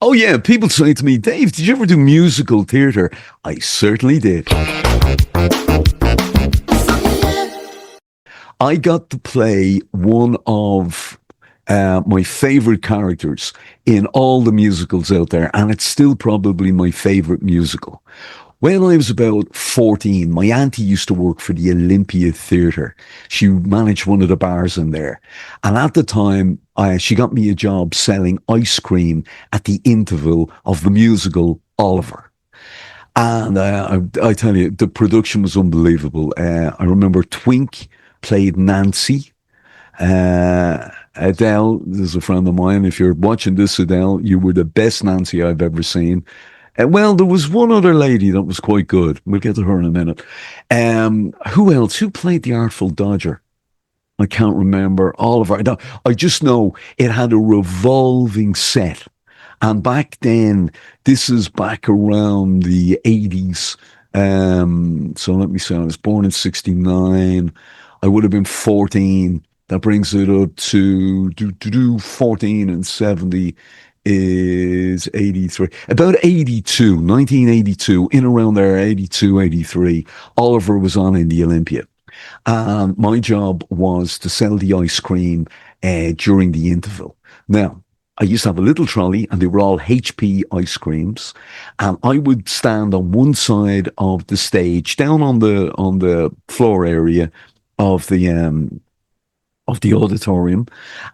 Oh yeah, people say to me, Dave, did you ever do musical theatre? I certainly did. I got to play one of my favorite characters in all the musicals out there, and it's still probably my favorite musical. When I was about 14, my auntie used to work for the Olympia Theatre. She managed one of the bars in there. And at the time, she got me a job selling ice cream at the interval of the musical Oliver. And I tell you, the production was unbelievable. I remember Twink played Nancy. Adele is a friend of mine. If you're watching this, Adele, you were the best Nancy I've ever seen. Well, there was one other lady that was quite good. We'll get to her in a minute. Who else? Who played the Artful Dodger? I can't remember. Oliver. I just know it had a revolving set. And back then, this is back around the 80s. So let me say, I was born in 69. I would have been 14. That brings it up to 14 and 70 is 83. About 82, 1982, in around there, 82, 83. Oliver was on in the Olympia. And my job was to sell the ice cream during the interval. Now, I used to have a little trolley and they were all HP ice creams. And I would stand on one side of the stage, down on the floor area of the auditorium,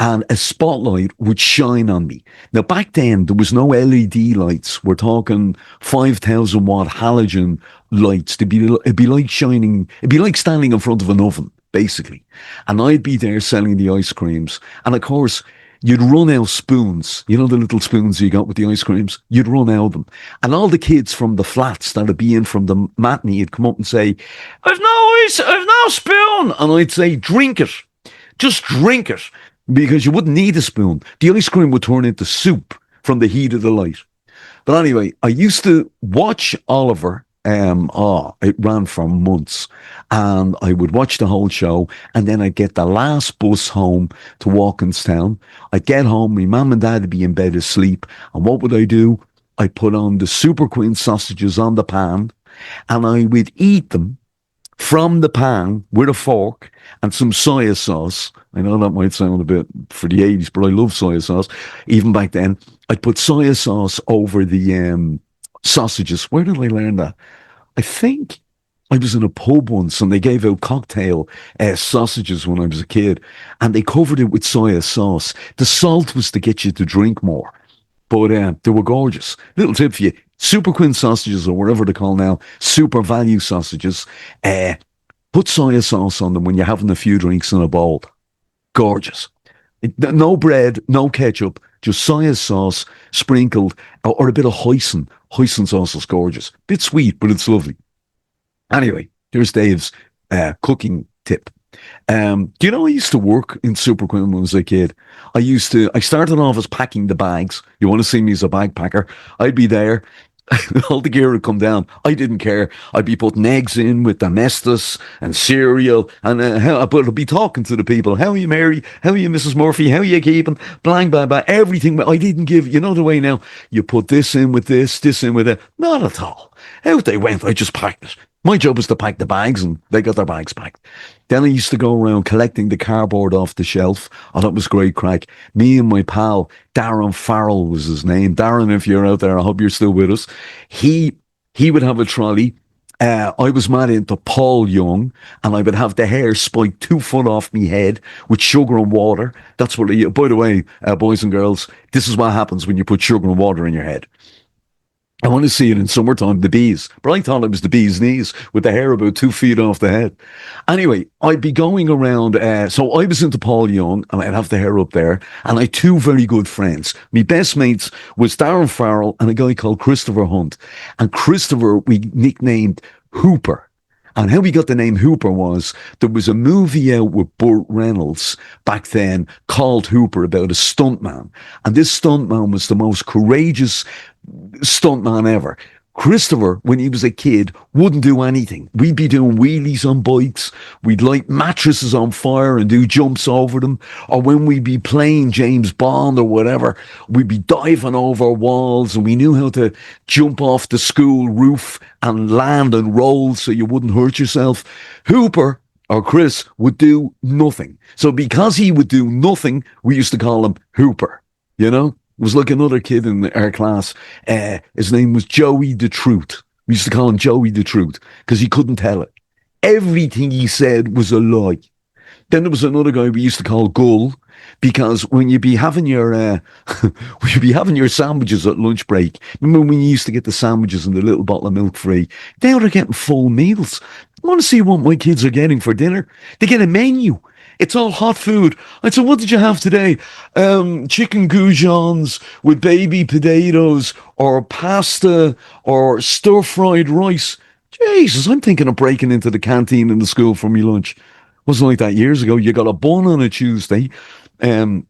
and a spotlight would shine on me. Now, back then, there was no LED lights. We're talking 5,000 watt halogen lights. It'd be like shining, it'd be like standing in front of an oven, basically. And I'd be there selling the ice creams. And of course, you'd run out spoons. You know the little spoons you got with the ice creams? You'd run out of them. And all the kids from the flats that'd be in from the matinee would come up and say, I've no spoon. And I'd say, drink it. Just drink it, because you wouldn't need a spoon. The ice cream would turn into soup from the heat of the light. But anyway, I used to watch Oliver. It ran for months, and I would watch the whole show, and then I'd get the last bus home to Walkinstown. I'd get home, my mum and dad would be in bed asleep, and what would I do? I'd put on the Super Queen sausages on the pan, and I would eat them from the pan with a fork and some soya sauce. I know that might sound a bit for the 80s, but I love soya sauce. Even back then, I'd put soya sauce over the sausages. Where did I learn that? I think I was in a pub once and they gave out cocktail sausages when I was a kid, and they covered it with soya sauce. The salt was to get you to drink more. But they were gorgeous. Little tip for you. Super Queen sausages, or whatever they call now, super value sausages. Put soya sauce on them when you're having a few drinks in a bowl. Gorgeous. No bread, no ketchup, just soya sauce sprinkled, or a bit of hoisin. Hoisin sauce is gorgeous. Bit sweet, but it's lovely. Anyway, here's Dave's cooking tip. Do you know I used to work in Super Queen when I was a kid? I started off as packing the bags. You want to see me as a bag packer? I'd be there. All the gear would come down. I didn't care. I'd be putting eggs in with domestos and cereal, and but I'd be talking to the people. How are you, Mary? How are you, Mrs. Murphy? How are you keeping? Blang, blah, blah, everything. I didn't give, you know the way now, you put this in with this in with that. Not at all. Out they went. I just packed it. My job was to pack the bags, and they got their bags packed. Then I used to go around collecting the cardboard off the shelf. Oh, that was great crack. Me and my pal, Darren Farrell was his name. Darren, if you're out there, I hope you're still with us. He would have a trolley. I was mad into Paul Young, and I would have the hair spiked 2 foot off me head with sugar and water. That's what, by the way, boys and girls, this is what happens when you put sugar and water in your head. I want to see it in summertime, the bees. But I thought it was the bee's knees with the hair about 2 feet off the head. Anyway, I'd be going around. So I was into Paul Young, and I'd have the hair up there. And I had two very good friends. My best mates was Darren Farrell and a guy called Christopher Hunt. And Christopher, we nicknamed Hooper. And how we got the name Hooper was there was a movie out with Burt Reynolds back then called Hooper about a stuntman. And this stuntman was the most courageous stuntman ever. Christopher, when he was a kid, wouldn't do anything. We'd be doing wheelies on bikes. We'd light mattresses on fire and do jumps over them. Or when we'd be playing James Bond or whatever, we'd be diving over walls and we knew how to jump off the school roof and land and roll so you wouldn't hurt yourself. Hooper or Chris would do nothing. So because he would do nothing, we used to call him Hooper, you know? It was like another kid in our class. His name was Joey the Truth. We used to call him Joey the Truth because he couldn't tell it. Everything he said was a lie. Then there was another guy we used to call Gull because when you'd be having your when you'd be having your sandwiches at lunch break, remember when you used to get the sandwiches and the little bottle of milk free? Now they're getting full meals. I want to see what my kids are getting for dinner. They get a menu. It's all hot food. I said, what did you have today? Chicken goujons with baby potatoes or pasta or stir-fried rice. Jesus, I'm thinking of breaking into the canteen in the school for me lunch. Wasn't like that years ago. You got a bun on a Tuesday. Um,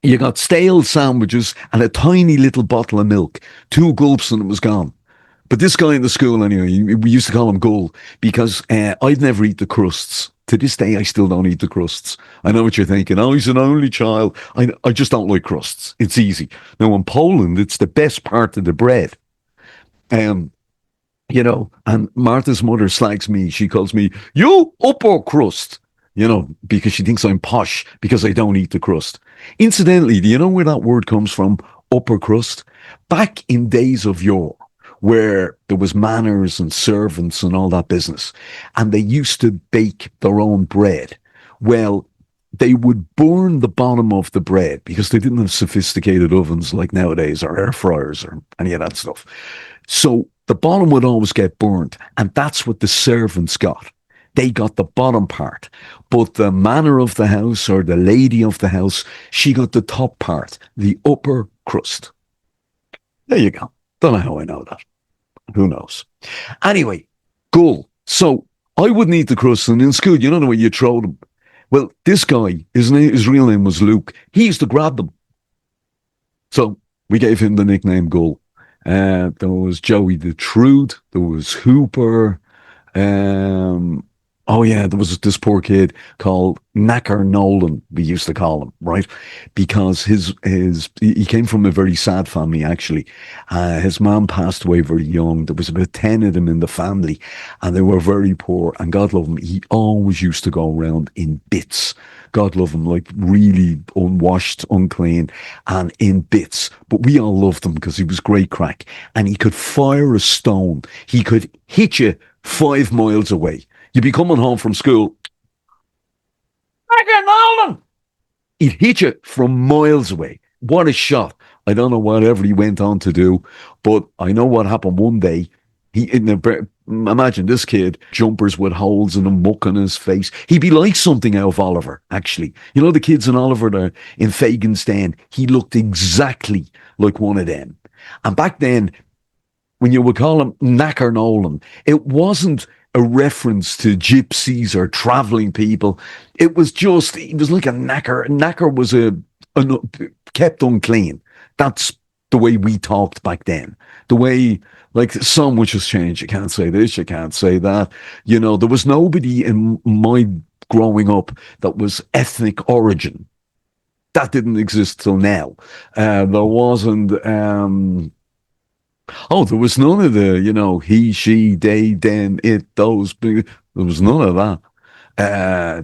you got stale sandwiches and a tiny little bottle of milk. 2 gulps and it was gone. But this guy in the school, anyway, we used to call him Gull because I'd never eat the crusts. To this day, I still don't eat the crusts. I know what you're thinking. Oh, he's an only child. I just don't like crusts. It's easy. Now, in Poland, it's the best part of the bread. Um, and Martha's mother slags me. She calls me, you upper crust, because she thinks I'm posh because I don't eat the crust. Incidentally, do you know where that word comes from? Upper crust? Back in days of yore, where there was manners and servants and all that business, and they used to bake their own bread. Well, they would burn the bottom of the bread because they didn't have sophisticated ovens like nowadays or air fryers or any of that stuff. So the bottom would always get burnt, and that's what the servants got. They got the bottom part, but the manor of the house or the lady of the house, she got the top part, the upper crust. There you go. Don't know how I know that. Who knows? Anyway, Gull. So I wouldn't eat the crust, and in school, you know the way you throw them. Well, this guy, his real name was Luke. He used to grab them. So we gave him the nickname Gull. There was Joey the Truth. There was Hooper. Oh yeah, there was this poor kid called Knacker Nolan, we used to call him, right? Because he came from a very sad family, actually. His mom passed away very young. There was about 10 of them in the family, and they were very poor. And God love him, he always used to go around in bits. God love him, like really unwashed, unclean, and in bits. But we all loved him because he was great crack. And he could fire a stone. He could hit you 5 miles away. You'd be coming home from school. Nolan! He'd hit you from miles away. What a shot. I don't know whatever he went on to do, but I know what happened one day. Imagine this kid, jumpers with holes in them, muck on his face. He'd be like something out of Oliver, actually. You know the kids in Oliver there in Fagin's Den? He looked exactly like one of them. And back then, when you would call him Knacker Nolan, it wasn't a reference to gypsies or traveling people. It was just, he was like a knacker. A knacker was kept unclean. That's the way we talked back then. The way, like, so much has changed. You can't say this, you can't say that. There was nobody in my growing up that was ethnic origin. That didn't exist till now. There wasn't, there was none of the, he, she, they, them, it, those. There was none of that.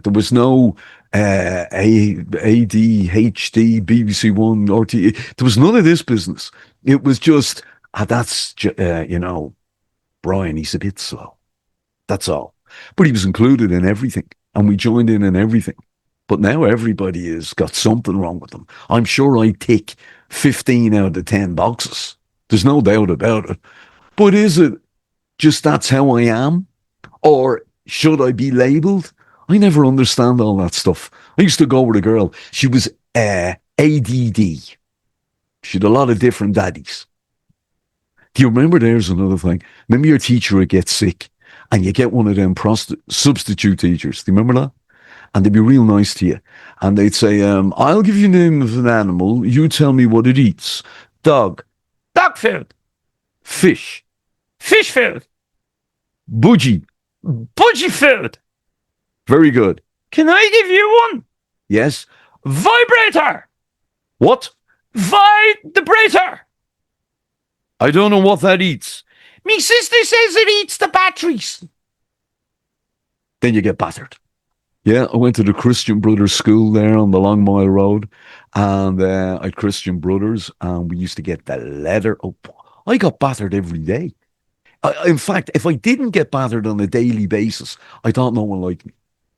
There was no ADHD, BBC One, RT. There was none of this business. It was just, Brian, he's a bit slow. That's all. But he was included in everything, and we joined in everything. But now everybody has got something wrong with them. I'm sure I tick 15 out of 10 boxes. There's no doubt about it. But is it just that's how I am? Or should I be labelled? I never understand all that stuff. I used to go with a girl. She was ADD. She had a lot of different daddies. Do you remember? There's another thing. Remember your teacher would get sick and you get one of them substitute teachers. Do you remember that? And they'd be real nice to you. And they'd say, I'll give you the name of an animal. You tell me what it eats. Dog. Dog food. Fish. Fish food. Budgie. Budgie food. Very good. Can I give you one? Yes. Vibrator. What? Vibrator. I don't know what that eats. Me sister says it eats the batteries. Then you get battered. Yeah, I went to the Christian Brothers school there on the Long Mile Road, and I had Christian Brothers, and we used to get the leather. Oh, I got battered every day. In fact, if I didn't get battered on a daily basis, I thought no one liked me.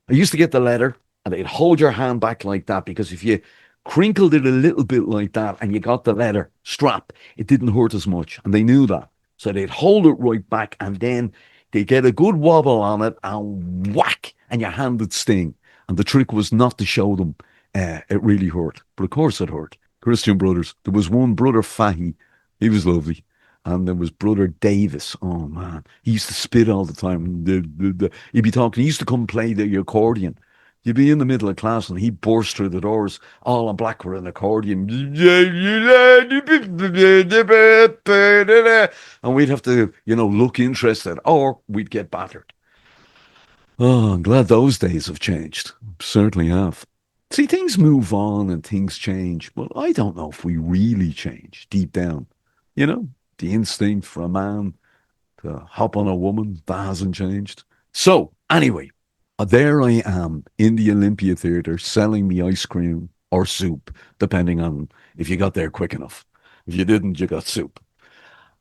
I used to get the leather, and they'd hold your hand back like that, because if you crinkled it a little bit like that and you got the leather strap, it didn't hurt as much, and they knew that. So they'd hold it right back, and then they'd get a good wobble on it, and whack, and your hand would sting. And the trick was not to show them it really hurt. But of course it hurt. Christian Brothers. There was one brother, Fahy. He was lovely. And there was brother Davis. Oh, man. He used to spit all the time. He'd be talking. He used to come play the accordion. You'd be in the middle of class and he'd burst through the doors all on black with an accordion. And we'd have to, look interested, or we'd get battered. Oh, I'm glad those days have changed. Certainly have. See, things move on and things change. But I don't know if we really change deep down. The instinct for a man to hop on a woman, that hasn't changed. So, anyway, there I am in the Olympia Theatre selling me ice cream or soup, depending on if you got there quick enough. If you didn't, you got soup.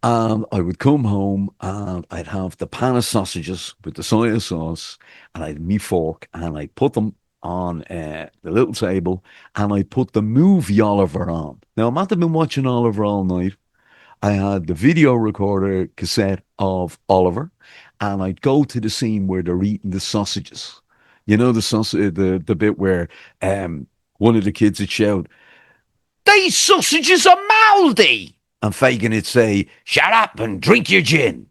And I would come home and I'd have the pan of sausages with the soya sauce, and I'd me fork, and I'd put them on the little table, and I'd put the movie Oliver on. Now, I might have been watching Oliver all night. I had the video recorder cassette of Oliver, and I'd go to the scene where they're eating the sausages. The sausage, the bit where one of the kids would shout, "These sausages are mouldy!" And Fagin would say, "Shut up and drink your gin."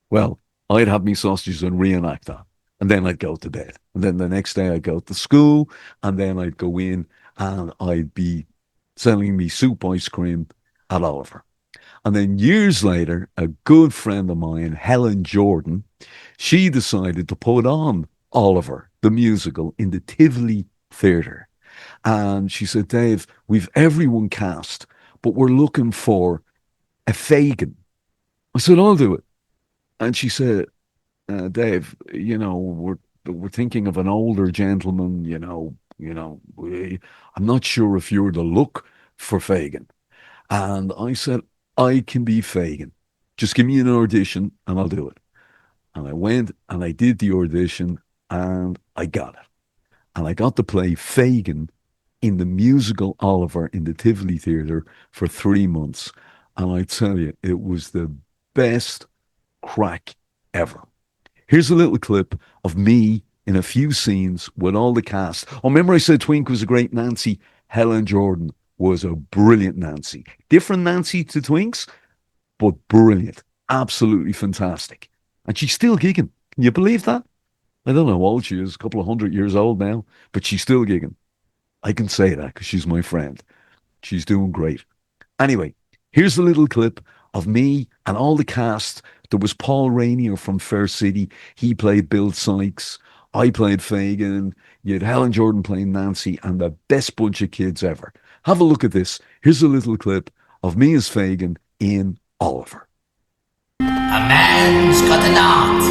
Well, I'd have me sausages and reenact that. And then I'd go to bed. And then the next day I'd go to school, and then I'd go in and I'd be selling me soup ice cream at Oliver. And then years later, a good friend of mine, Helen Jordan, she decided to put on Oliver, the musical, in the Tivoli Theatre. And she said, "Dave, we've everyone cast, but we're looking for a Fagin." I said, "I'll do it." And she said, "Dave, we're thinking of an older gentleman, I'm not sure if you're the look for Fagin." And I said, "I can be Fagin. Just give me an audition and I'll do it." And I went and I did the audition and I got it. And I got to play Fagin in the musical Oliver in the Tivoli Theatre for 3 months. And I tell you, it was the best crack ever. Here's a little clip of me in a few scenes with all the cast. Oh, remember I said Twink was a great Nancy? Helen Jordan was a brilliant Nancy. Different Nancy to Twinks, but brilliant. Absolutely fantastic. And she's still gigging. Can you believe that? I don't know how old she is, a couple of 100 years old now, but she's still gigging. I can say that because she's my friend. She's doing great. Anyway, here's a little clip of me and all the cast. There was Paul Rainier from Fair City. He played Bill Sykes. I played Fagin. You had Helen Jordan playing Nancy, and the best bunch of kids ever. Have a look at this. Here's a little clip of me as Fagin in Oliver. A man's got an art,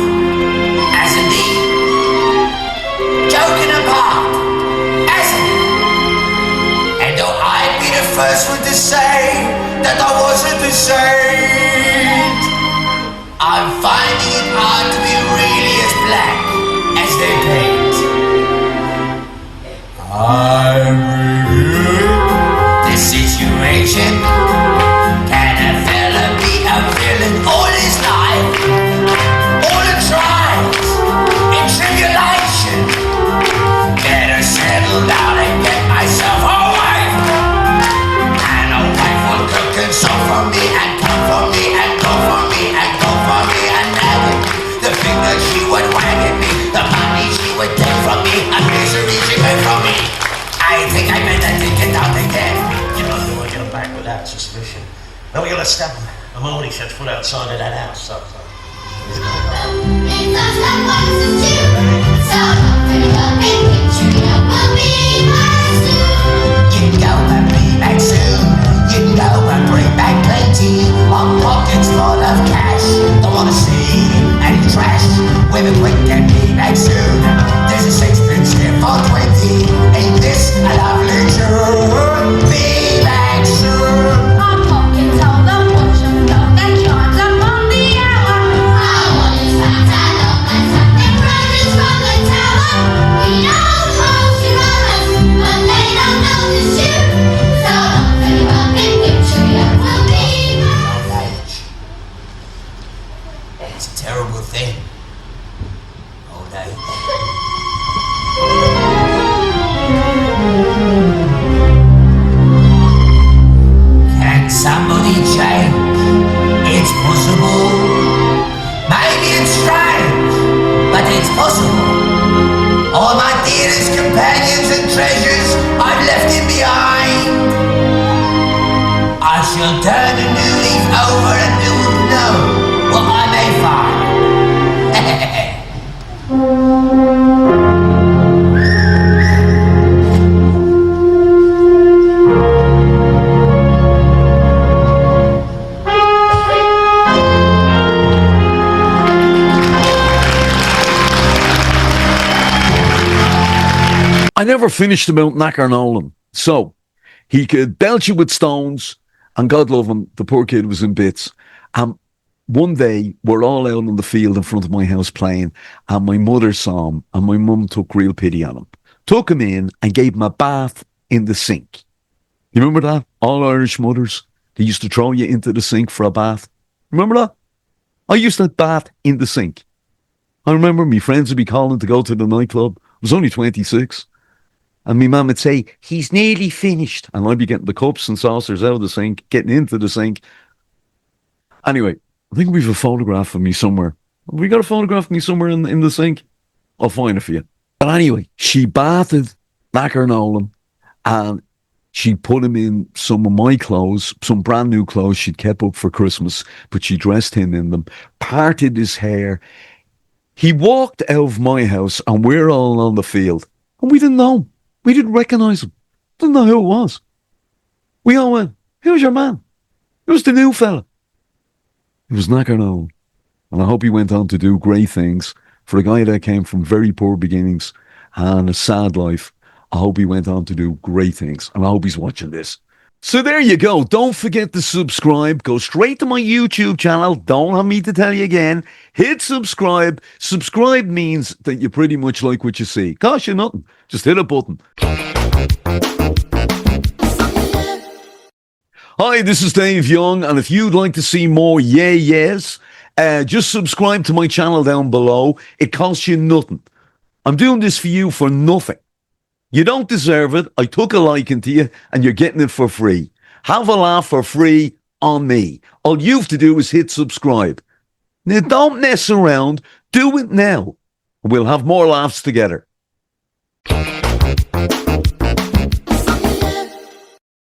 hasn't he? Joking apart, hasn't he? And though I'd be the first one to say that I wasn't a saint, I'm finding it hard to be really as black as they paint. I'm reviewing the situation. Can a fella be a villain all his life? All the trials and tribulation. Better settle down and get myself a wife. And a wife will cook and sew for me and come for me and go for me and go for me and nag at me. The finger she would wag at me, the money she would take from me, and misery she made from me. I think I better take it out again. You know, you want your back without suspicion. No, you'll stab him. I'm only set foot outside of that house, so. You can go and be back soon. You can go and bring back plenty of pockets full of cash. Don't wanna see any trash. Women quick and be back soon. There's a sixpence here for 20. Ain't this a lovely tune? Be back soon. Our pockets hold the fortune, though that chimes upon the hour. I want is fat, I love my son, and brothers from the tower. We know close your eyes, but they don't notice you. So don't very well big picture, you will be Old age. It's a terrible thing. Old age. Can somebody change? It's possible. Maybe it's strange, but it's possible. All my dearest companions and treasures I've left him behind. I shall turn a new leaf over and who will know what I may find. I never finished about Knacker Nolan. So he could belt you with stones, and God love him, the poor kid was in bits. One day, we're all out on the field in front of my house playing, and my mother saw him, and my mum took real pity on him. Took him in and gave him a bath in the sink. You remember that? All Irish mothers, they used to throw you into the sink for a bath. Remember that? I used to bath in the sink. I remember my friends would be calling to go to the nightclub. I was only 26. And my mum would say, he's nearly finished. And I'd be getting the cups and saucers out of the sink, getting into the sink. Anyway, I think we've a photograph of me somewhere. Have we got a photograph of me somewhere in the sink? I'll find it for you. But anyway, she bathed Knacker Nolan and she put him in some of my clothes, some brand new clothes she'd kept up for Christmas, but she dressed him in them, parted his hair. He walked out of my house and we're all on the field. And we didn't know him. We didn't recognize him. Didn't know who it was. We all went, who's your man? Who's the new fella? It was Knacker Nolan. And I hope he went on to do great things. For a guy that came from very poor beginnings and a sad life, I hope he went on to do great things. And I hope he's watching this. So there you go. Don't forget to subscribe. Go straight to my YouTube channel. Don't have me to tell you again. Hit subscribe. Subscribe means that you pretty much like what you see. Cost you nothing. Just hit a button. Hi, this is Dave Young, and if you'd like to see more yes, just subscribe to my channel down below. It costs you nothing. I'm doing this for you for nothing. You don't deserve it. I took a liking to you, and you're getting it for free. Have a laugh for free on me. All you have to do is hit subscribe. Now, don't mess around. Do it now. We'll have more laughs together.